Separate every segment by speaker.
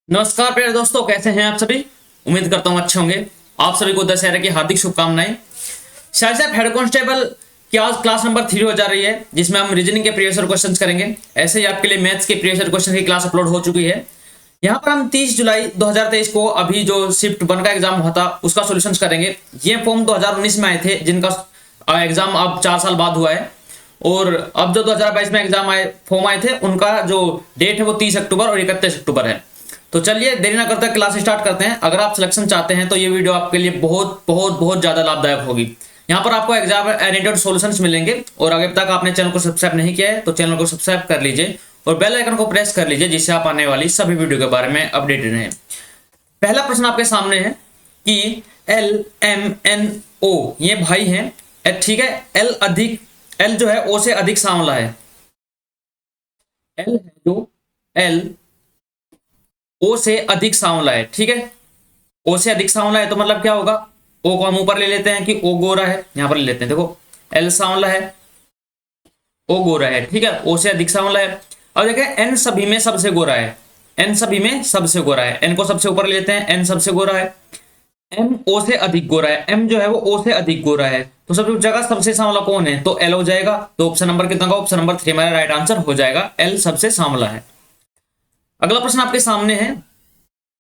Speaker 1: नमस्कार प्यारे दोस्तों, कैसे हैं आप सभी। उम्मीद करता हूं अच्छे होंगे। आप सभी को दशहरे की हार्दिक शुभकामनाएं। शायद से हेड कांस्टेबल की आज क्लास नंबर 3 हो जा रही है, जिसमें हम रीजनिंग के प्रीवियस ईयर क्वेश्चंस करेंगे। ऐसे ही आपके लिए मैथ्स के प्रीवियस ईयर क्वेश्चन की क्लास अपलोड हो चुकी है। यहाँ पर हम 30 जुलाई 2023 को अभी जो शिफ्ट 1 का एग्जाम हुआ था उसका सोल्यूशन करेंगे। ये फॉर्म 2019 में आए थे, जिनका एग्जाम अब 4 साल बाद हुआ है। और अब जो 2022 में एग्जाम आए फॉर्म आए थे, उनका जो डेट है वो 30 अक्टूबर और 31 अक्टूबर है। तो चलिए देरी ना करते क्लास स्टार्ट करते हैं। अगर आप सिलेक्शन चाहते हैं तो ये वीडियो आपके लिए बहुत बहुत बहुत ज्यादा लाभदायक होगी। यहाँ पर आपको एग्जाम ओरिएंटेड सॉल्यूशंस मिलेंगे। और अगर तक आपने चैनल को सब्सक्राइब नहीं किया है तो चैनल को सब्सक्राइब कर लीजिए और बेल आइकन को प्रेस कर लीजिए, जिससे आप आने वाली सभी वीडियो के बारे में अपडेटेड रहें। पहला प्रश्न आपके सामने है कि LMNO ये भाई हैं, ठीक है। एल जो है ओ से अधिक सांवला है। एल है जो एल ओ से अधिक सांवला है, ठीक है। ओ से अधिक सांवला है तो मतलब क्या होगा, ओ को हम ऊपर ले लेते हैं कि ओ गोरा है, यहां पर ले लेते हैं। देखो एल सांवला है, ओ गोरा है, ठीक है। ओ से अधिक सांवला है। अब देखें एन सभी में सबसे गोरा है, एन सभी में सबसे गोरा है। एन को सबसे ऊपर ले लेते हैं, एन सबसे गोरा है। एम ओ से अधिक गोरा है, एम जो है वो ओ से अधिक गोरा है। तो सब जगह सबसे सांवला कौन है, तो एल हो जाएगा। तो ऑप्शन नंबर कितना का, ऑप्शन नंबर 3 हमारा राइट आंसर हो जाएगा। एल सबसे सांवला है। अगला प्रश्न आपके सामने है,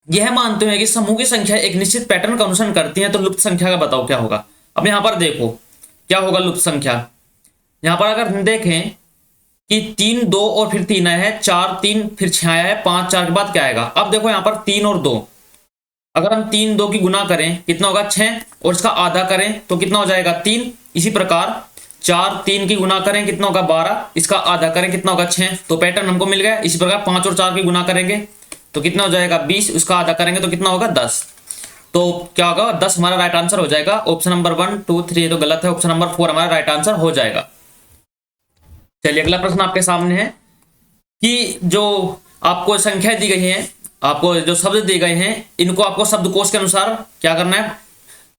Speaker 1: यह मानते हैं कि समूह की संख्या एक निश्चित पैटर्न का अनुसरण करती है, तो लुप्त संख्या का बताओ क्या होगा। अब यहां पर देखो क्या होगा लुप्त संख्या। यहां पर अगर हम देखें कि 3 2 और फिर 3 आया है, 4 3 फिर 6 आया है, 5 4 के बाद क्या आएगा। अब देखो यहां पर 3 और 2, अगर हम 3 2 की गुना करें कितना होगा 6, और इसका आधा करें तो कितना हो जाएगा 3। इसी प्रकार 4 3 की गुना करें कितना होगा 12, इसका आधा करें कितना होगा 6। तो पैटर्न हमको मिल गया। इसी प्रकार 5 और 4 की गुना करेंगे तो कितना हो जाएगा 20, उसका आधा करेंगे तो कितना होगा 10। तो क्या होगा 10 हमारा राइट आंसर हो जाएगा। ऑप्शन नंबर 1 2 3 तो गलत है, ऑप्शन नंबर 4 हमारा राइट आंसर हो जाएगा। चलिए अगला प्रश्न आपके सामने है कि जो आपको संख्या दी गई है, आपको जो शब्द दिए गए हैं, इनको आपको शब्दकोश के अनुसार क्या करना है,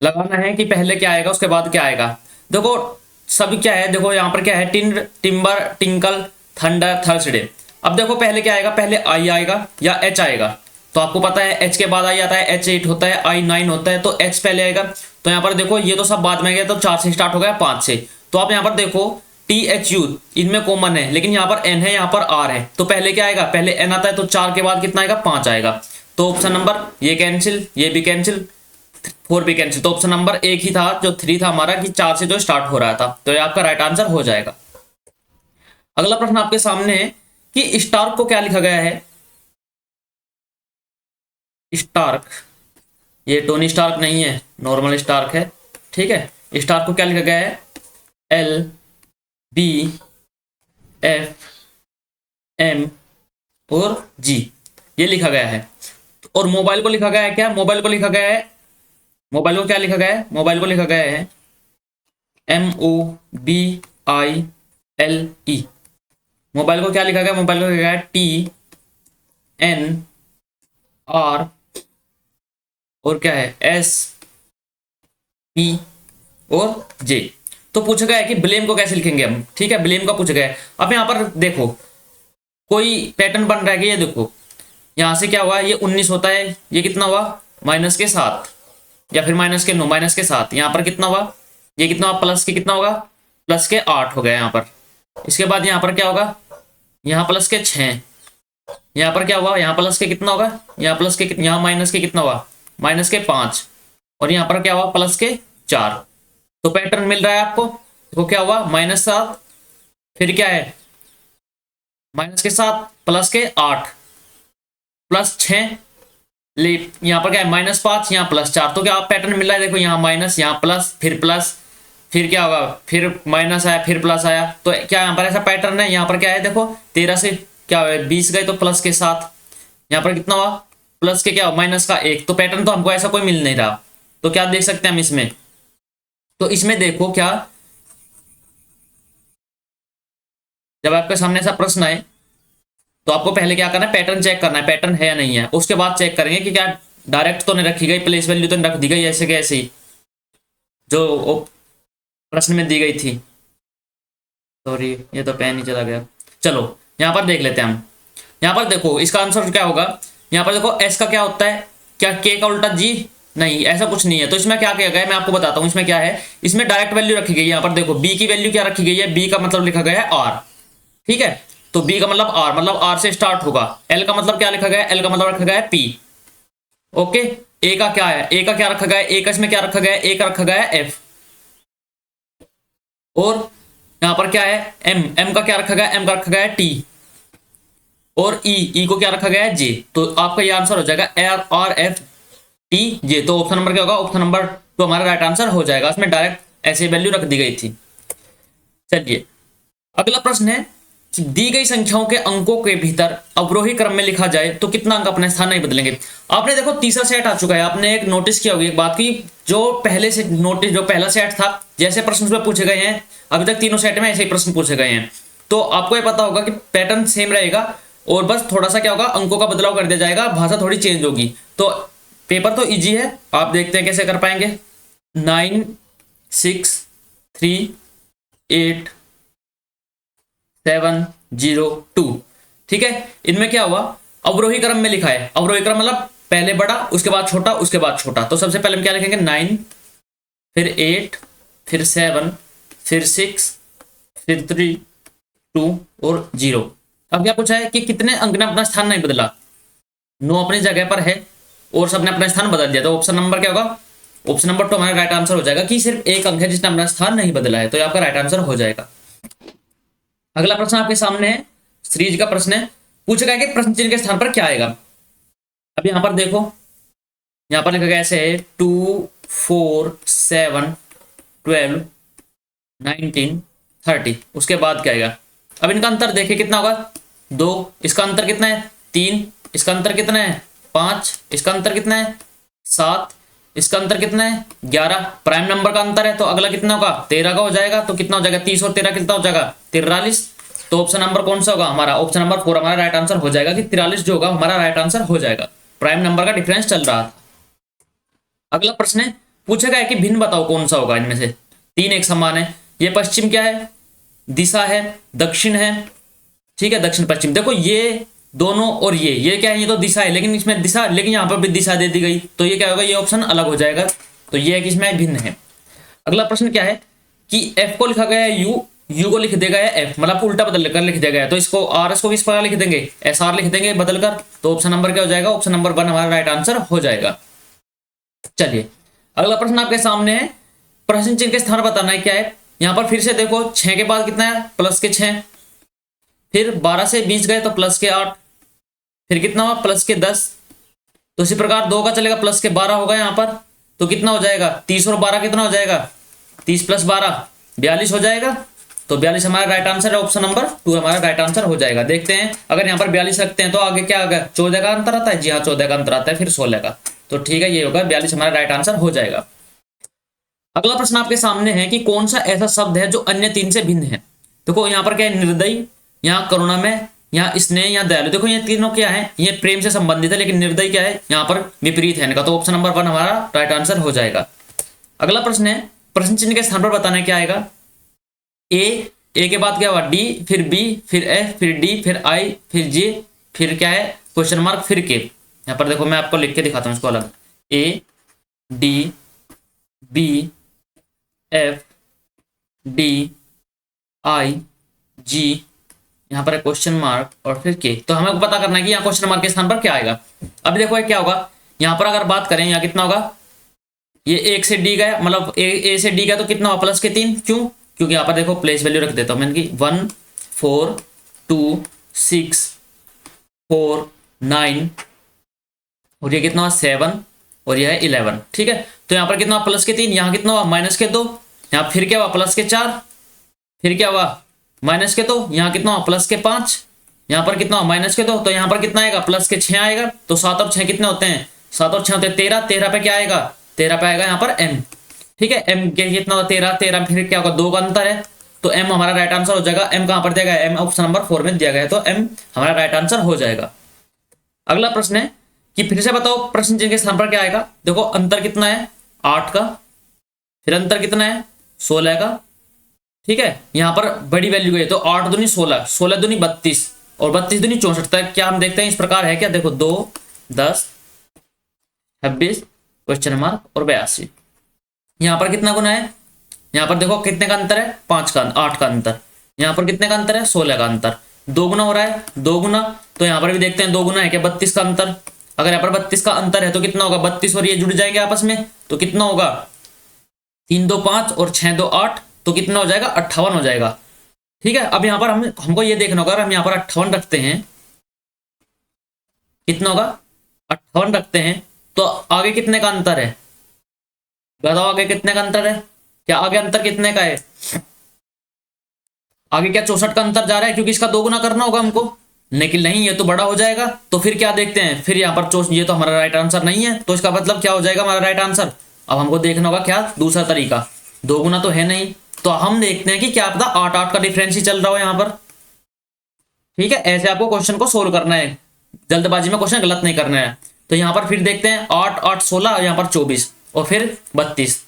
Speaker 1: लगाना है कि पहले क्या आएगा उसके बाद क्या आएगा। देखो सब क्या है, देखो यहाँ पर क्या है, tinned timber tinkle thunder Thursday. अब देखो पहले क्या आएगा, पहले आई आएगा या एच आएगा। तो आपको पता है एच के बाद आई आता है, एच 8 होता है, आई 9 होता है, तो एच पहले आएगा। तो यहाँ पर देखो ये तो सब बाद में गया, तो 4 से स्टार्ट हो गया 5 से। तो आप यहाँ पर देखो THU इनमें कॉमन है, लेकिन यहाँ पर N है, यहाँ पर R है। तो पहले क्या आएगा, पहले N आता है, तो 4 के बाद कितना आएगा 5 आएगा। तो ऑप्शन नंबर ये कैंसिल, ये भी कैंसिल, 4 भी कैंसिल। तो ऑप्शन नंबर एक ही था जो 3 था हमारा, कि 4 से जो स्टार्ट हो रहा था। तो ये आपका राइट आंसर हो जाएगा। अगला प्रश्न आपके सामने है कि स्टार्क को क्या लिखा गया है। स्टार्क, ये टोनी स्टार्क नहीं है, नॉर्मल स्टार्क है, ठीक है। स्टार्क को क्या लिखा गया है, LBFM और G ये लिखा गया है। और मोबाइल को लिखा गया है क्या, मोबाइल को लिखा गया है, मोबाइल को क्या लिखा गया है, मोबाइल को लिखा गया है MOBILE। मोबाइल को क्या लिखा गया, मोबाइल को लिखा गया है TNR और क्या है SP और J। तो पूछा गया है कि ब्लेम को कैसे लिखेंगे हम, ठीक है। ब्लेम का पूछा गया है। अब यहाँ पर देखो कोई पैटर्न बन रहा है कि ये देखो यहां से क्या हुआ, ये 19 होता है, ये कितना हुआ -7 या फिर -9 -7। यहाँ पर कितना हुआ, ये कितना हुआ प्लस के कितना होगा, +8 हो गया यहाँ पर। इसके बाद यहाँ पर क्या होगा, यहाँ +6, यहाँ पर क्या हुआ, यहाँ प्लस के कितना होगा, यहाँ प्लस के यहाँ माइनस के कितना हुआ, -5, और यहाँ पर क्या हुआ +4। तो पैटर्न मिल रहा है आपको। देखो क्या हुआ -7, फिर क्या है -7 +8 +6, ले यहाँ पर क्या है -5, यहाँ +4। तो क्या आप पैटर्न मिल रहा है, देखो यहाँ माइनस, यहाँ प्लस, फिर क्या होगा, फिर माइनस आया, फिर प्लस आया। तो क्या यहाँ पर ऐसा पैटर्न है। यहाँ पर क्या है, देखो 13 से क्या हुआ 20 गए, तो प्लस के साथ यहाँ पर कितना हुआ, प्लस के क्या हुआ -1। तो पैटर्न तो हमको ऐसा कोई मिल नहीं रहा। तो क्या देख सकते हैं हम इसमें, तो इसमें देखो क्या, जब आपके सामने ऐसा प्रश्न आए तो आपको पहले क्या करना है, पैटर्न चेक करना है, पैटर्न है या नहीं है। उसके बाद चेक करेंगे कि क्या डायरेक्ट तो नहीं रखी गई, प्लेस वैल्यू तो नहीं रख दी गई ऐसे के ऐसे ही जो प्रश्न में दी गई थी। सॉरी ये तो पेन ही चला गया। चलो यहाँ पर देख लेते हैं हम। यहाँ पर देखो इसका आंसर क्या होगा, यहाँ पर देखो s का क्या होता है, क्या k का उल्टा g, नहीं ऐसा कुछ नहीं है। तो इसमें क्या किया गया है मैं आपको बताता हूँ। इसमें क्या है, इसमें डायरेक्ट वैल्यू रखी गई है। यहाँ पर देखो b की वैल्यू क्या रखी गई है, b का मतलब लिखा गया है r, ठीक है। तो b का मतलब r, मतलब r से स्टार्ट होगा। l का मतलब क्या लिखा गया है, l का मतलब रखा गया है p, ओके। a का क्या है, a का क्या रखा गया है, a का इसमें क्या रखा गया है, a का रखा गया है f, और यहां पर क्या है m, m का क्या रखा गया है, m का रखा गया है t, और e को क्या रखा गया है j। तो आपका ये आंसर हो जाएगा r f t j। तो ऑप्शन नंबर क्या होगा, ऑप्शन नंबर 2 हमारा राइट आंसर हो जाएगा। इसमें डायरेक्ट ऐसे वैल्यू रख दी गई थी। चलिए अगला प्रश्न है, दी गई संख्याओं के अंकों के भीतर अवरोही क्रम में लिखा जाए तो कितना अंक अपने स्थान नहीं बदलेंगे। आपने देखो तीसरा सेट आ चुका है, आपने एक नोटिस किया होगी एक बात की, जो पहले से नोटिस जो पहला सेट था जैसे प्रश्न उसमें पूछे गए हैं, अभी तक तीनों सेट में ऐसे ही प्रश्न पूछे गए हैं। तो आपको ये पता होगा कि पैटर्न सेम रहेगा और बस थोड़ा सा क्या होगा, अंकों का बदलाव कर दिया जाएगा, भाषा थोड़ी चेंज होगी। तो पेपर तो इजी है, आप देखते हैं कैसे कर पाएंगे। 9 6 3 8 7 0 2, ठीक है। इनमें क्या हुआ, अवरोही क्रम में लिखा है। अवरोही क्रम मतलब पहले बड़ा उसके बाद छोटा उसके बाद छोटा। तो सबसे पहले हम क्या लिखेंगे, 9 फिर 8 फिर 7 फिर 6 फिर 3 2 और 0। अब क्या पूछा है कि कितने अंक ने अपना स्थान नहीं बदला। 9 अपनी जगह पर है और सबने अपना स्थान बदल दिया। तो ऑप्शन नंबर क्या होगा, ऑप्शन नंबर 2 हमारा राइट आंसर हो जाएगा कि सिर्फ एक अंक है जिसने अपना स्थान नहीं बदला है। तो ये आपका राइट आंसर हो जाएगा। अगला प्रश्न आपके सामने है, सीरीज का प्रश्न है। पूछा गया कि प्रश्न चिन्ह के स्थान पर क्या आएगा। अब यहां पर देखो, यहां पर लिखा गया ऐसे है 2 4 7 12 19 30, उसके बाद क्या आएगा। अब इनका अंतर देखिए कितना होगा, 2, इसका अंतर कितना है 3, इसका अंतर कितना है 5, इसका अंतर कितना है 7, इसका अंतर कितना है 11। प्राइम नंबर का अंतर है तो अगला कितना होगा 13 का हो जाएगा। तो कितना हो जाएगा 30 और 13 कितना हो जाएगा 43। तो ऑप्शन नंबर कौन सा होगा हमारा, ऑप्शन नंबर 4 हमारा राइट आंसर हो जाएगा कि 43 जो होगा हमारा राइट आंसर हो जाएगा। प्राइम नंबर का डिफरेंस चल रहा था। अगला प्रश्न है, पूछा गया है कि भिन्न बताओ कौन सा होगा इनमें से। 3 एक समान है। ये पश्चिम क्या है, दिशा है, दक्षिण है, ठीक है, दक्षिण पश्चिम। देखो ये दोनों और ये क्या है, ये तो दिशा है लेकिन इसमें दिशा, लेकिन यहाँ पर भी दिशा दे दी गई। तो ये क्या होगा, ये ऑप्शन अलग हो जाएगा। तो ये है कि इसमें भिन्न है। अगला प्रश्न क्या है कि F को लिखा गया है U को लिख दिया गया है F, मतलब उल्टा बदल कर लिख दिया गया है। तो इसको RS को भी इस प्रकार लिख देंगे, SR लिख देंगे बदलकर। तो ऑप्शन नंबर क्या हो जाएगा, ऑप्शन नंबर 1 हमारा राइट आंसर हो जाएगा। चलिए अगला प्रश्न आपके सामने है, प्रश्न चिन्ह के स्थान बताना है क्या है। यहाँ पर फिर से देखो 6 के बाद कितना है, प्लस के 6, फिर 12 से 20 गए तो प्लस के 8, फिर कितना हुआ प्लस के 10। तो इसी प्रकार 2 का चलेगा प्लस के 12 होगा यहाँ पर। तो कितना हो जाएगा 30 और 12 कितना हो जाएगा, 30 प्लस 12 42 हो जाएगा। तो 42 हमारा राइट आंसर है, ऑप्शन नंबर 2 हमारा राइट आंसर हो जाएगा। देखते हैं अगर यहाँ पर 42 रखते हैं तो आगे क्या होगा, 14 का अंतर आता है। जी हाँ 14 का अंतर आता है, फिर 16 का। तो ठीक है, ये होगा 42 हमारा राइट आंसर हो जाएगा। अगला प्रश्न आपके सामने है कि कौन सा ऐसा शब्द है जो अन्य 3 से भिन्न है। देखो यहाँ पर क्या है, निर्दयी, यहाँ करुणामय, यहाँ स्नेह, यहाँ दयालु। देखो ये तीनों क्या है, ये प्रेम से संबंधित है, लेकिन निर्दयी क्या है, यहाँ पर विपरीत है इनका। तो ऑप्शन नंबर 1 हमारा राइट आंसर हो जाएगा। अगला प्रश्न है, प्रश्न चिन्ह के स्थान पर बताना क्या आएगा। ए के बाद क्या हुआ डी, फिर बी, फिर एफ, फिर डी, फिर आई, फिर जे, फिर क्या है क्वेश्चन मार्क, फिर के। यहाँ पर देखो मैं आपको लिख के दिखाता हूँ इसको अलग, A D B F D I G, यहाँ पर है क्वेश्चन मार्क और फिर के। तो हमें पता करना है कि यहाँ क्वेश्चन मार्क के स्थान पर क्या आएगा। अभी देखो क्या होगा, यहाँ पर अगर बात करें यहाँ कितना होगा, ये 1 से डी गया, मतलब ए से डी गया तो कितना हुआ प्लस के 3। क्यों, क्योंकि यहाँ पर देखो प्लेस वैल्यू रख देता हूँ मैं कि 1 4 2 6 4 9 और ये कितना हुआ 7 और यह है 11, ठीक है। तो यहाँ पर कितना हुआ प्लस के 3, यहाँ कितना हुआ माइनस के 2, यहाँ फिर क्या हुआ प्लस के 4, फिर क्या हुआ माइनस के 2, यहाँ कितना हुआ प्लस के 5, यहाँ पर कितना हुआ माइनस के 2। तो यहाँ पर कितना आएगा प्लस के 6 आएगा। तो 7 और 6 कितने होते हैं, 7 और 6 होते हैं 13, 13 पे क्या आएगा, 13 पे आएगा यहाँ पर m, ठीक है। m के कितना होगा 13, 13 फिर क्या होगा 2 का अंतर है। तो m हमारा राइट आंसर हो जाएगा। m कहाँ पर दिया गया है, m ऑप्शन नंबर 4 में दिया गया है। तो m हमारा राइट आंसर हो जाएगा। अगला प्रश्न है कि फिर से बताओ प्रश्न चिन्ह के स्थान पर क्या आएगा। देखो अंतर कितना है 8 का, फिर अंतर कितना है 16 का, ठीक है। यहाँ पर बड़ी वैल्यू गई तो 8 दूनी 16, 16 दूनी 32 और 32 दूनी 64 तक। क्या हम देखते हैं इस प्रकार है क्या, देखो 2 10, 26, क्वेश्चन मार्क और 82। यहाँ पर कितना गुना है, यहाँ पर देखो कितने का अंतर है, 8 का अंतर। यहाँ पर कितने का अंतर है, 16 का अंतर। 2 गुना हो रहा है, 2 गुना। तो यहाँ पर भी देखते हैं 2 गुना है क्या, 32 का अंतर। अगर यहाँ पर 32 का अंतर है तो कितना होगा, 32 और ये जुड़ जाएंगे आपस में, तो कितना होगा, 3 2 5 और 6 2 8, तो कितना हो जाएगा, 58 हो जाएगा। ठीक है, अब यहाँ पर हमको ये देखना होगा, अगर हम यहाँ पर 58 रखते हैं, कितना होगा, 58 रखते हैं, तो आगे कितने का अंतर है, बताओ आगे कितने का अंतर है, क्या आगे अंतर कितने का है, आगे क्या 64 का अंतर जा रहा है, क्योंकि इसका 2 गुना करना होगा हमको। लेकिन नहीं, ये तो बड़ा हो जाएगा। तो फिर क्या देखते हैं, फिर यहाँ पर ये तो हमारा राइट आंसर नहीं है, तो इसका मतलब क्या हो जाएगा हमारा राइट आंसर। अब हमको देखना होगा क्या दूसरा तरीका, 2 गुना तो है नहीं, तो हम देखते हैं कि क्या पता 8 8 का डिफरेंस ही चल रहा हो यहाँ पर। ठीक है, ऐसे आपको क्वेश्चन को सोल्व करना है, जल्दबाजी में क्वेश्चन गलत नहीं करना है। तो यहाँ पर फिर देखते हैं 8 8 16, यहाँ पर 24 और फिर 32।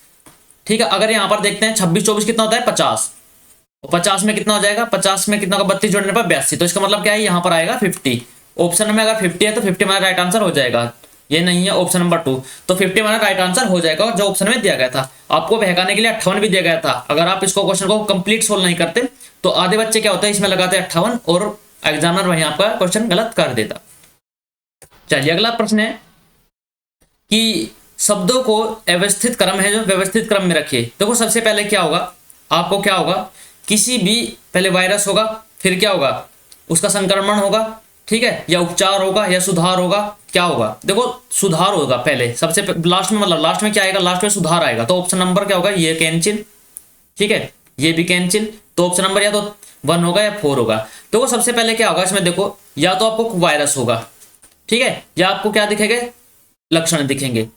Speaker 1: ठीक है, अगर यहाँ पर देखते हैं 26 24 कितना होता है, 50। 50 में कितना हो जाएगा, 50 में कितना होगा, 32 जोड़ने पर 82। तो इसका मतलब क्या है, यहाँ पर आएगा 50। ऑप्शन में अगर 50 है तो 50 हमारा राइट आंसर हो जाएगा। ये नहीं है ऑप्शन नंबर 2, तो 50 हमारा राइट आंसर हो जाएगा, जो ऑप्शन में दिया गया था। आपको बहकाने के लिए 58 भी दिया गया था। अगर आप इसको क्वेश्चन को कंप्लीट सोल्व नहीं करते तो आधे बच्चे क्या होता है, इसमें लगाते हैं 58 और एग्जामिनर वहीं आपका क्वेश्चन गलत कर देता। चलिए अगला प्रश्न है कि शब्दों को व्यवस्थित क्रम है जो व्यवस्थित क्रम में रखिए। देखो सबसे पहले क्या होगा, आपको क्या होगा, किसी भी पहले वायरस होगा, फिर क्या होगा, उसका संक्रमण होगा, ठीक है, या उपचार होगा या सुधार होगा, क्या होगा, देखो सुधार होगा पहले, सबसे लास्ट में, मतलब लास्ट में क्या आएगा, लास्ट में सुधार आएगा। तो ऑप्शन नंबर क्या होगा, ये कैंसिल, ठीक है, ये भी कैंसिल। तो ऑप्शन नंबर या तो 1 होगा या 4 होगा। देखो सबसे पहले क्या होगा इसमें, देखो या तो आपको वायरस होगा, ठीक है, या आपको क्या दिखेंगे, लक्षण दिखेंगे।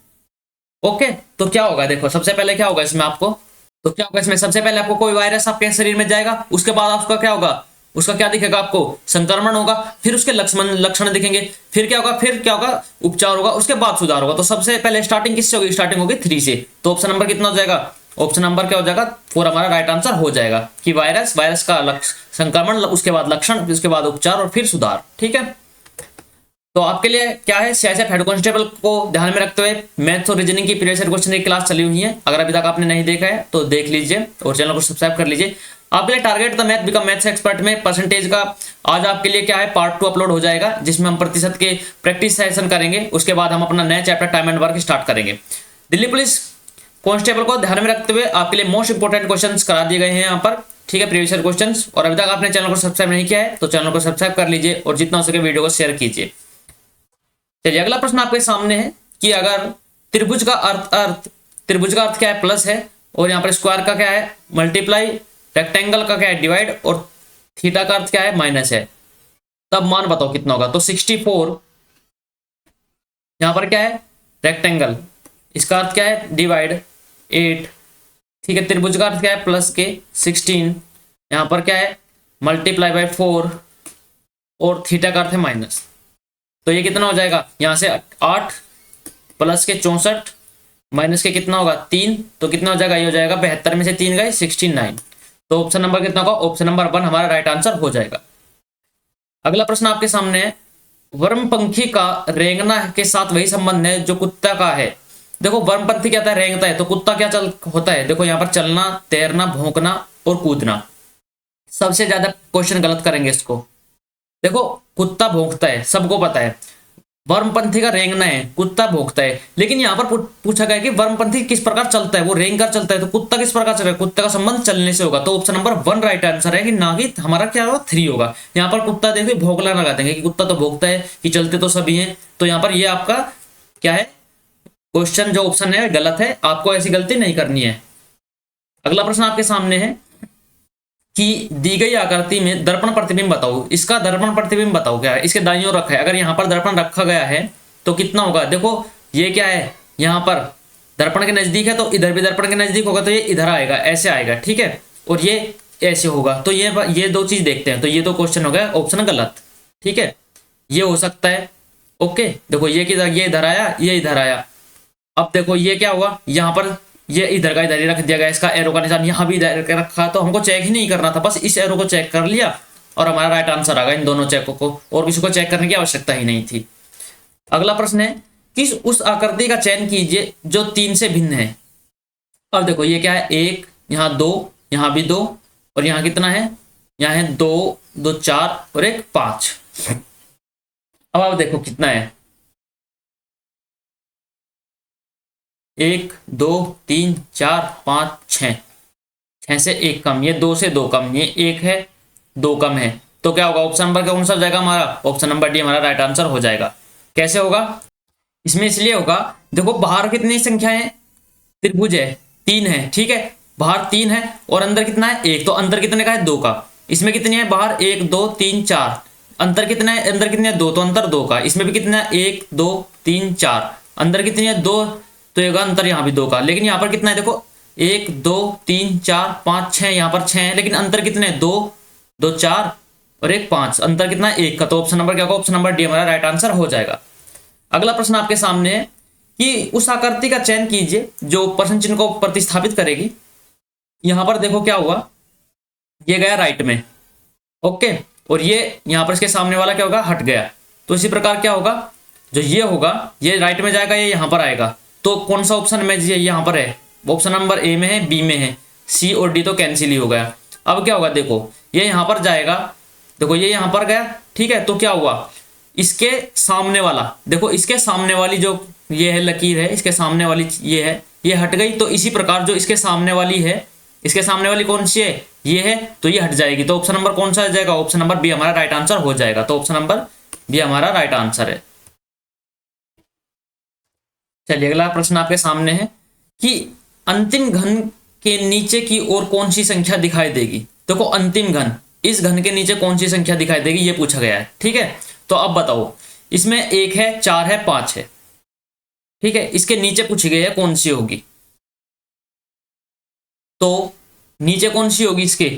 Speaker 1: ओके, तो क्या होगा, देखो सबसे पहले क्या होगा इसमें आपको, तो क्या होगा इसमें, सबसे पहले आपको कोई वायरस आपके शरीर में जाएगा, उसके बाद आपका क्या होगा, उसका क्या दिखेगा, आपको संक्रमण होगा, फिर उसके लक्षण दिखेंगे, फिर क्या होगा, उपचार होगा, उसके बाद सुधार होगा। तो सबसे पहले स्टार्टिंग किससे होगी, स्टार्टिंग होगी 3 से। तो ऑप्शन नंबर कितना हो जाएगा, ऑप्शन नंबर क्या हो जाएगा, 4 हमारा राइट आंसर हो जाएगा कि वायरस का संक्रमण, उसके बाद लक्षण, उसके बाद उपचार और फिर सुधार। ठीक है, तो आपके लिए क्या है, सीआईएसएफ हेड कांस्टेबल को ध्यान में रखते हुए मैथ्स और रीजनिंग की प्रीवियस ईयर क्वेश्चन की क्लास चली हुई है। अगर अभी तक आपने नहीं देखा है तो देख लीजिए और चैनल को सब्सक्राइब कर लीजिए। आपके लिए target the math become maths expert में परसेंटेज का आज आपके लिए क्या है, पार्ट 2 अपलोड हो जाएगा, जिसमें हम प्रतिशत के प्रैक्टिस सेशन करेंगे। उसके बाद हम अपना नया chapter time and work start करेंगे। दिल्ली पुलिस कांस्टेबल को ध्यान में रखते हुए आपके लिए मोस्ट इंपोर्टेंट क्वेश्चंस करा दिए गए हैं यहाँ पर, ठीक है, प्रीवियस ईयर क्वेश्चंस। और अभी तक आपने चैनल को सब्सक्राइब नहीं किया है तो चैनल को सब्सक्राइब कर लीजिए और जितना हो सके वीडियो को शेयर कीजिए। चलिए अगला प्रश्न आपके सामने है कि अगर त्रिभुज का अर्थ क्या है, प्लस है, और यहाँ पर स्क्वायर का क्या है, मल्टीप्लाई, रेक्टेंगल का क्या है, डिवाइड, और थीटा का अर्थ क्या है, माइनस है, तब मान बताओ कितना होगा। तो 64 यहाँ पर क्या है, रेक्टेंगल, इसका अर्थ क्या है, डिवाइड, 8, ठीक है, त्रिभुज का अर्थ क्या है, प्लस के, 16, यहाँ पर क्या है, मल्टीप्लाई बाय 4, और थीटा का अर्थ है माइनस। तो ये कितना हो जाएगा, यहां से 8 प्लस के 64 माइनस के कितना होगा, 3, तो कितना हो जाएगा, ये हो जाएगा 72 में से 3 गए 69। तो ऑप्शन नंबर कितना होगा, ऑप्शन नंबर 1 हमारा राइट आंसर हो जाएगा। अगला प्रश्न आपके सामने है, वर्मपंखी का रेंगना के साथ वही संबंध है जो कुत्ता का है। देखो वर्मपंथी क्या होता है, रेंगता है, तो कुत्ता क्या होता है, देखो यहाँ पर चलना, तैरना, भौंकना और कूदना। सबसे ज्यादा क्वेश्चन गलत करेंगे इसको। देखो कुत्ता भौंकता है, सबको पता है, वर्मपंथी का रेंगना है, कुत्ता भौंकता है, लेकिन यहाँ पर पूछा गया कि वर्मपंथी किस प्रकार चलता है, वो रेंग कर चलता है, तो कुत्ता किस प्रकार चल रहा है, कुत्ते का संबंध चलने से होगा। तो ऑप्शन नंबर 1 राइट आंसर है कि ना कि हमारा क्या होगा, 3 होगा। यहाँ पर कुत्ता देखिए भौंकना लगा देंगे कि कुत्ता तो भौंकता है, कि चलते तो सभी हैं, तो यहाँ पर ये आपका क्या है, क्वेश्चन जो ऑप्शन है गलत है, आपको ऐसी गलती नहीं करनी है। अगला प्रश्न आपके सामने है कि दी गई आकृति में दर्पण प्रतिबिंब बताओ। इसका दर्पण प्रतिबिंब बताओ क्या है, इसके दाईं ओर रखा है, अगर यहाँ पर दर्पण रखा गया है तो कितना होगा, देखो ये क्या है, यहाँ पर दर्पण के नजदीक है तो इधर भी दर्पण के नजदीक होगा, तो ये इधर आएगा, ऐसे आएगा, ठीक है, और ये ऐसे होगा। तो ये 2 चीज देखते हैं, तो ये तो क्वेश्चन हो गया ऑप्शन गलत, ठीक है, ये हो सकता है। ओके, देखो ये किधर, ये इधर आया, ये इधर आया। अब देखो ये क्या हुआ, यहाँ पर ये इधर का इधर ही रख दिया गया, इसका एरो का निशान यहाँ भी इधर रखा, तो हमको चेक ही नहीं करना था, बस इस एरो को चेक कर लिया और हमारा राइट आंसर आ गया इन दोनों चेकों को, और किसी को चेक करने की आवश्यकता ही नहीं थी। अगला प्रश्न है, किस उस आकृति का चयन कीजिए जो 3 से भिन्न है। अब देखो ये क्या है, 1, यहाँ 2, यहाँ भी 2, और यहाँ कितना है, यहाँ है 2, 2 4 और 1 5। अब आप देखो कितना है, 1 2 3 4 5 6, 6 से 1 कम, ये 2 से 2 कम, ये 1 है 2 कम है, तो क्या होगा, ऑप्शन नंबर कौन सा हो जाएगा हमारा, ऑप्शन नंबर डी हमारा राइट आंसर हो जाएगा। कैसे होगा, इसमें इसलिए होगा, देखो बाहर कितनी संख्या है, त्रिभुज है 3 है, ठीक है, बाहर 3 है और अंदर कितना है 1, तो अंतर कितने का है 2 का। इसमें कितनी है, बाहर 1 2 3 4, अंतर कितना है, अंदर कितने है 2, तो अंतर 2 का। इसमें भी कितना है 1 2 3 4, अंदर कितनी है 2, तो ये अंतर यहाँ भी 2 का। लेकिन यहाँ पर कितना है, देखो 1 2 3 4 5 6, यहाँ पर 6 है, लेकिन अंतर कितने 2 2 4 और 1 5, अंतर कितना है 1 का। तो ऑप्शन नंबर क्या होगा, ऑप्शन नंबर डी हमारा राइट आंसर हो जाएगा। अगला प्रश्न आपके सामने है कि उस आकृति का चयन कीजिए जो प्रश्न चिन्ह को प्रतिस्थापित करेगी। यहां पर देखो क्या हुआ, ये गया राइट में, ओके, और ये यहां पर इसके सामने वाला क्या होगा, हट गया। तो इसी प्रकार क्या होगा, जो ये होगा ये राइट में जाएगा, ये यहां पर आएगा। तो कौन सा ऑप्शन में यहां पर है, ऑप्शन नंबर ए में है, बी में है, सी और डी तो कैंसिल ही हो गया। अब क्या होगा, देखो ये यहां पर जाएगा, देखो ये यहां पर गया, ठीक है, तो क्या हुआ, इसके सामने वाला, देखो इसके सामने वाली जो ये है लकीर है, इसके सामने वाली ये है, ये हट गई। तो इसी प्रकार जो इसके सामने वाली है, इसके सामने वाली कौन सी है, ये है, तो ये हट जाएगी। तो ऑप्शन नंबर कौन सा आ जाएगा, ऑप्शन नंबर बी हमारा राइट आंसर हो जाएगा। तो ऑप्शन नंबर बी हमारा राइट आंसर है। चलिए अगला प्रश्न आपके सामने है कि अंतिम घन के नीचे की ओर कौन सी संख्या दिखाई देगी। देखो अंतिम घन, इस घन के नीचे कौन सी संख्या दिखाई देगी, ये पूछा गया है, ठीक है। तो अब बताओ, इसमें 1 है 4 है 5 है, ठीक है, इसके नीचे पूछी गई है कौन सी होगी। तो नीचे कौन सी होगी, इसके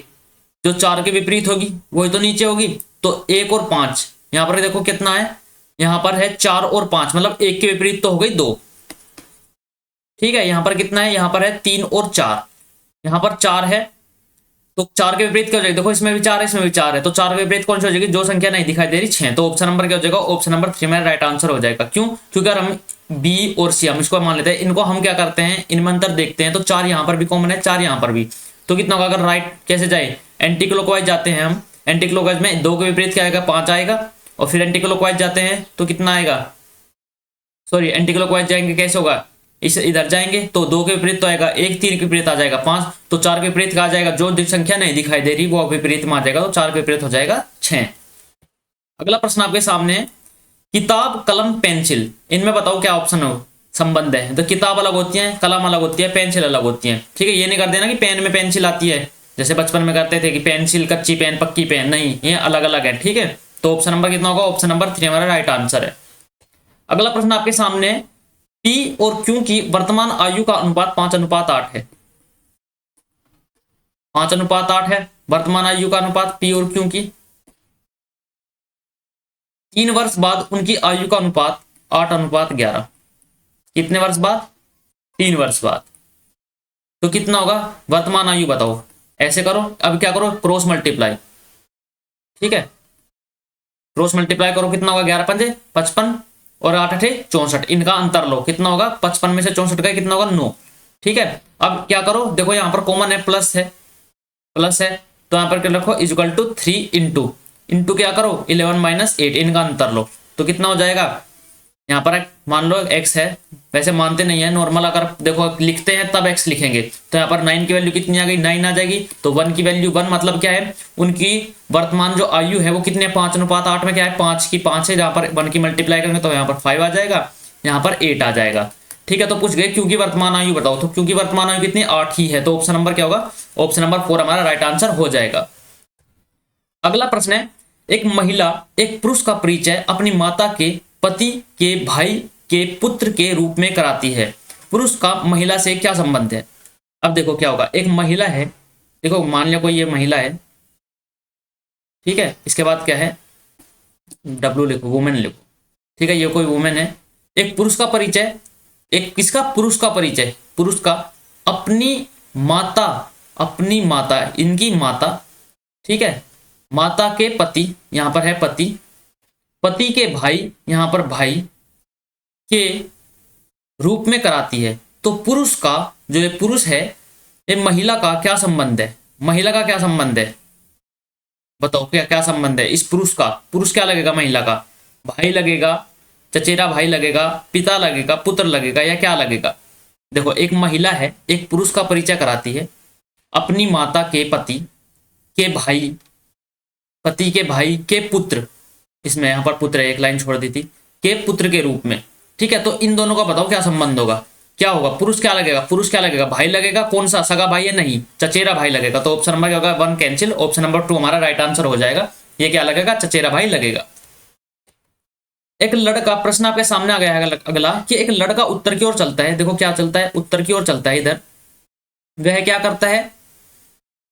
Speaker 1: जो 4 के विपरीत होगी वही तो नीचे होगी। तो 1 और 5, यहां पर देखो कितना है, यहां पर है 4 और 5, मतलब 1 के विपरीत तो हो गई 2, ठीक है। यहां पर कितना है, यहां पर है 3 और 4, यहां पर 4 है, तो 4 के विपरीत क्या हो जाएगा, देखो इसमें भी 4 है, इसमें भी 4 है, तो 4 के विपरीत कौन सी हो जाएगी, जो संख्या नहीं दिखाई दे रही 6। तो ऑप्शन नंबर क्या हो जाएगा, ऑप्शन नंबर 3 में राइट आंसर हो जाएगा। क्यों, क्योंकि अगर हम बी और सी हम इसको मान लेते हैं, इनको हम क्या करते हैं, इनमें अंतर देखते हैं, तो 4 यहाँ पर भी कॉमन है, 4 यहाँ पर भी, तो कितना होगा, अगर राइट कैसे जाए, एंटी क्लॉकवाइज जाते हैं हम, एंटी क्लॉकवाइज में 2 के विपरीत क्या आएगा, 5 आएगा, और फिर एंटी क्लॉकवाइज जाते हैं तो कितना आएगा, सॉरी एंटी क्लॉकवाइज जाएंगे कैसे होगा, इस इधर जाएंगे तो 2 के विपरीत तो आएगा 1, 3 के विपरीत आ जाएगा 5, तो 4 के विपरीत आ जाएगा, जो संख्या नहीं दिखाई दे रही वो विपरीत में आ जाएगा, तो 4 के विपरीत हो जाएगा 6। अगला प्रश्न आपके सामने है, किताब कलम पेंसिल, इनमें बताओ क्या ऑप्शन हो संबंध है। तो किताब अलग होती है, कलम अलग होती है, पेंसिल अलग होती है, ठीक है। ये नहीं कर देना कि पेन में पेंसिल आती है, जैसे बचपन में करते थे कि पेंसिल कच्ची पेन पक्की पेन, नहीं, ये अलग अलग है, ठीक है। तो ऑप्शन नंबर कितना होगा, ऑप्शन नंबर 3 हमारा राइट आंसर है। अगला प्रश्न आपके सामने है, पी और क्यू की वर्तमान आयु का अनुपात 5:8 है। 5:8 है वर्तमान आयु का अनुपात पी और क्यू की। 3 वर्ष बाद उनकी आयु का अनुपात 8:11। कितने वर्ष बाद, 3 वर्ष बाद, तो कितना होगा, वर्तमान आयु बताओ। ऐसे करो, अब क्या करो, क्रॉस मल्टीप्लाई, ठीक है, क्रॉस मल्टीप्लाई करो, कितना होगा, 11 पंजे 55 और 8 अठे 64, इनका अंतर लो, कितना होगा, 55 में से 64 का कितना होगा, 9, ठीक है। अब क्या करो, देखो यहाँ पर कॉमन है, प्लस है, प्लस है, तो यहाँ पर क्या रखो, इक्वल टू 3 इंटू क्या करो, 11 - 8, इनका अंतर लो, तो कितना हो जाएगा, यहाँ पर मान लो x है, वैसे मानते नहीं है, नॉर्मल अगर देखो लिखते हैं तब x लिखेंगे, तो यहाँ पर 9 की वैल्यू कितनी आ गई, 9 आ जाएगी, तो 1 की वैल्यू 1, मतलब क्या है, उनकी वर्तमान जो आयु है वो कितने, 5:8 में क्या है, 5 की 5 है, जहाँ पर 1 की मल्टीप्लाई करेंगे तो यहाँ पर 5 आ जाएगा, यहाँ पर 8 आ जाएगा, ठीक है। तो पूछ गए क्योंकि वर्तमान आयु बताओ, तो क्योंकि वर्तमान आयु कितनी, 8 ही है, तो ऑप्शन नंबर क्या होगा, ऑप्शन नंबर 4 हमारा राइट आंसर हो जाएगा। अगला प्रश्न है, एक महिला एक पुरुष का परिचय अपनी माता के पति के भाई के पुत्र के रूप में कराती है, पुरुष का महिला से क्या संबंध है। अब देखो क्या होगा, एक महिला है, देखो मान लिया कोई ये महिला है, ठीक है, इसके बाद क्या है, W लिखो, वुमेन लिखो, ठीक है, ये कोई वुमेन है। एक पुरुष का परिचय, एक किसका, पुरुष का परिचय, पुरुष का अपनी माता इनकी माता, ठीक है, माता के पति, यहां पर है पति, पति के भाई, यहां पर भाई, के रूप में कराती है। तो पुरुष का, जो ये पुरुष है, ये महिला का क्या संबंध है? महिला का क्या संबंध है? बताओ क्या क्या संबंध है इस पुरुष का? पुरुष क्या लगेगा महिला का? भाई लगेगा, चचेरा भाई लगेगा, पिता लगेगा, पुत्र लगेगा, या क्या लगेगा? देखो, एक महिला है, एक पुरुष का परिचय कराती है अपनी माता के पति के भाई, पति के भाई के पुत्र, इसमें यहां पर पुत्र है, एक लाइन छोड़ दी थी, के पुत्र के रूप में। ठीक है, तो इन दोनों का बताओ क्या संबंध होगा? क्या होगा? पुरुष क्या लगेगा? पुरुष क्या लगेगा? भाई लगेगा। कौन सा? सगा भाई है? नहीं, चचेरा भाई लगेगा। तो ऑप्शन नंबर क्या होगा? 1 कैंसिल, ऑप्शन नंबर 2 हमारा राइट आंसर हो जाएगा। ये क्या लगेगा? चचेरा भाई लगेगा। एक लड़का, प्रश्न आपके सामने आ गया है अगला, कि एक लड़का उत्तर की ओर चलता है। देखो क्या चलता है? उत्तर की ओर चलता है। इधर वह क्या करता है?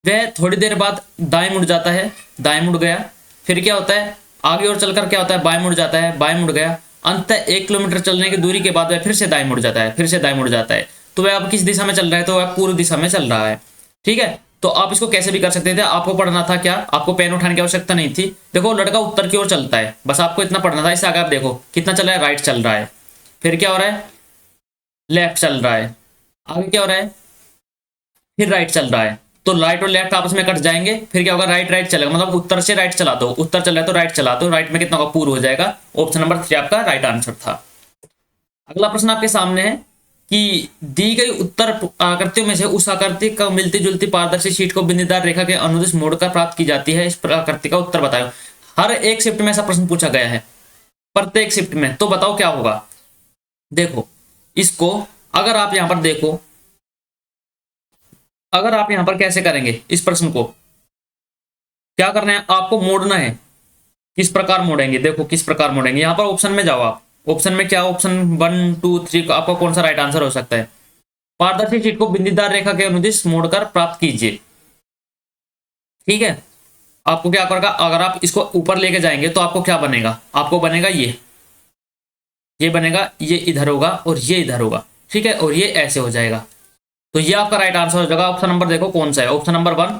Speaker 1: वह थोड़ी देर बाद दाएं मुड़ जाता है, दाएं मुड़ गया। फिर क्या होता है? आगे और चलकर क्या होता है? बाएं मुड़ जाता है, बाएं मुड़ गया। अंततः 1 किलोमीटर चलने की दूरी के बाद वह फिर से दाएं मुड़ जाता है, फिर से दाएं मुड़ जाता है। तो वह अब किस दिशा में चल रहा है? तो वह पूर्व दिशा में चल रहा है। ठीक है, तो आप इसको कैसे भी कर सकते थे। आपको पढ़ना था क्या? आपको पेन उठाने की आवश्यकता नहीं थी। देखो, लड़का उत्तर की ओर चलता है, बस आपको इतना पढ़ना था। इससे आगे आप देखो कितना चल रहा है? राइट चल रहा है। फिर क्या हो रहा है? लेफ्ट चल रहा है। आगे क्या हो रहा है? फिर राइट चल रहा है। तो राइट और लेफ्ट आपस में कट जाएंगे। फिर क्या होगा? राइट राइट चलेगा, मतलब उत्तर से राइट चला दो। उत्तर चल रहा है तो राइट चला दो। राइट में कितना होगा? पूर्व हो जाएगा। ऑप्शन नंबर 3 आपका राइट आंसर था। अगला प्रश्न आपके सामने है कि दी गई उत्तर आकृतियों में से उस आकृति का मिलती जुलती पारदर्शी शीट को बिंदीदार रेखा के अनुदिश मोड़कर प्राप्त की जाती है। इस आकृति का उत्तर बताओ। हर एक शिफ्ट में ऐसा प्रश्न पूछा गया है, प्रत्येक शिफ्ट में। तो बताओ क्या होगा? देखो, इसको अगर आप यहां पर देखो, अगर आप यहां पर कैसे करेंगे इस प्रश्न को, क्या करना है आपको? मोड़ना है। किस प्रकार मोड़ेंगे? देखो किस प्रकार मोड़ेंगे। यहां पर ऑप्शन में जाओ आप। ऑप्शन में क्या? ऑप्शन 1 2 3 आपका कौन सा राइट आंसर हो सकता है? पारदर्शी शीट को बिंदीदार रेखा के अनुदिश मोड़कर प्राप्त कीजिए। ठीक है, आपको क्या करेगा? अगर आप इसको ऊपर लेके जाएंगे तो आपको क्या बनेगा? आपको बनेगा ये बनेगा, ये इधर होगा और ये इधर होगा। ठीक है, और ये ऐसे हो जाएगा। तो ये आपका राइट आंसर हो जाएगा। ऑप्शन नंबर देखो कौन सा है? ऑप्शन नंबर 1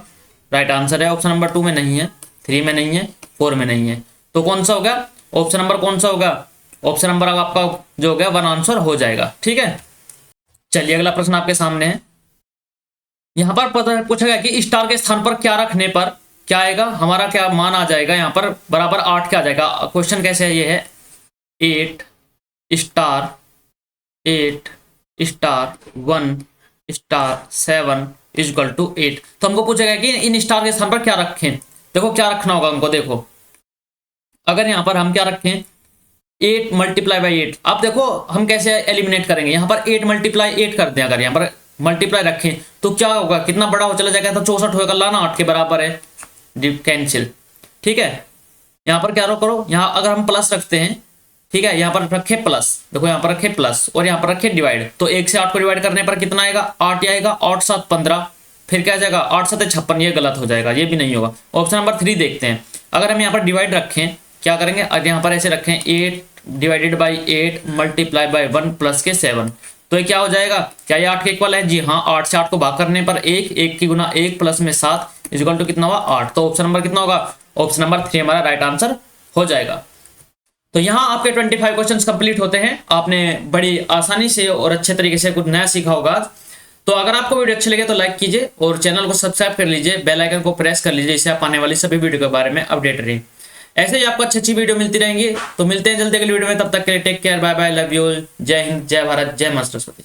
Speaker 1: राइट आंसर है। ऑप्शन नंबर 2 में नहीं है, 3 में नहीं है, 4 में नहीं है। तो कौन सा हो गया? ऑप्शन नंबर कौन सा होगा? ऑप्शन नंबर अब आपका जो हो गया 1 आंसर हो जाएगा। ठीक है, चलिए अगला प्रश्न आपके सामने है। यहां पर पूछा गया कि स्टार के स्थान पर क्या रखने पर क्या आएगा? हमारा क्या मान आ जाएगा? यहां पर बराबर 8 क्या आ जाएगा? क्वेश्चन कैसे है? ये है 8 star 8 star 1 star 7 equal to 8। तो हमको पूछेगा कि इन स्टार के स्थान पर क्या रखें। देखो क्या रखना होगा हमको। देखो, अगर यहां पर हम क्या रखें? 8 मल्टीप्लाई बाई 8। आप देखो हम कैसे एलिमिनेट करेंगे। यहां पर 8 मल्टीप्लाई 8 करते हैं। अगर यहां पर मल्टीप्लाई रखें तो क्या होगा? कितना बड़ा हो चला जाएगा? तो 64 होगा। लाना 8 के बराबर है, कैंसिल। ठीक है, यहां पर क्या करो? यहां अगर हम प्लस रखते हैं, ठीक है, यहां पर रखे प्लस। देखो यहां पर रखे प्लस और यहां पर रखे डिवाइड। तो 1 से 8 को डिवाइड करने पर कितना आएगा? 8 आएगा। 8 7 15। फिर क्या जाएगा? 8 7 56। ये गलत हो जाएगा, ये भी नहीं होगा। ऑप्शन नंबर 3 देखते हैं। अगर हम यहाँ पर डिवाइड रखें, क्या करेंगे? अगर यहाँ पर ऐसे रखें 8 divided by 8 multiply by 1 plus के 7, तो ये क्या हो जाएगा? क्या ये 8 के इक्वल है? जी हाँ, 8 से 8 को भाग करने पर 1 की गुना 1 प्लस में 7 इक्वल टू कितना हुआ? 8। तो ऑप्शन नंबर कितना होगा? ऑप्शन नंबर 3 हमारा राइट आंसर हो जाएगा। तो यहाँ आपके 25 क्वेश्चंस कंप्लीट होते हैं। आपने बड़ी आसानी से और अच्छे तरीके से कुछ नया सीखा होगा। तो अगर आपको वीडियो अच्छी लगे तो लाइक कीजिए और चैनल को सब्सक्राइब कर लीजिए, बेल आइकन को प्रेस कर लीजिए, इससे आप आने वाली सभी वीडियो के बारे में अपडेट रहिए। ऐसे ही आपको अच्छी वीडियो मिलती रहेंगी। तो मिलते हैं जल्दी अगली वीडियो में, तब तक के लिए take care, bye bye, love you, जय हिंद, जय भारत, जय मां सरस्वती।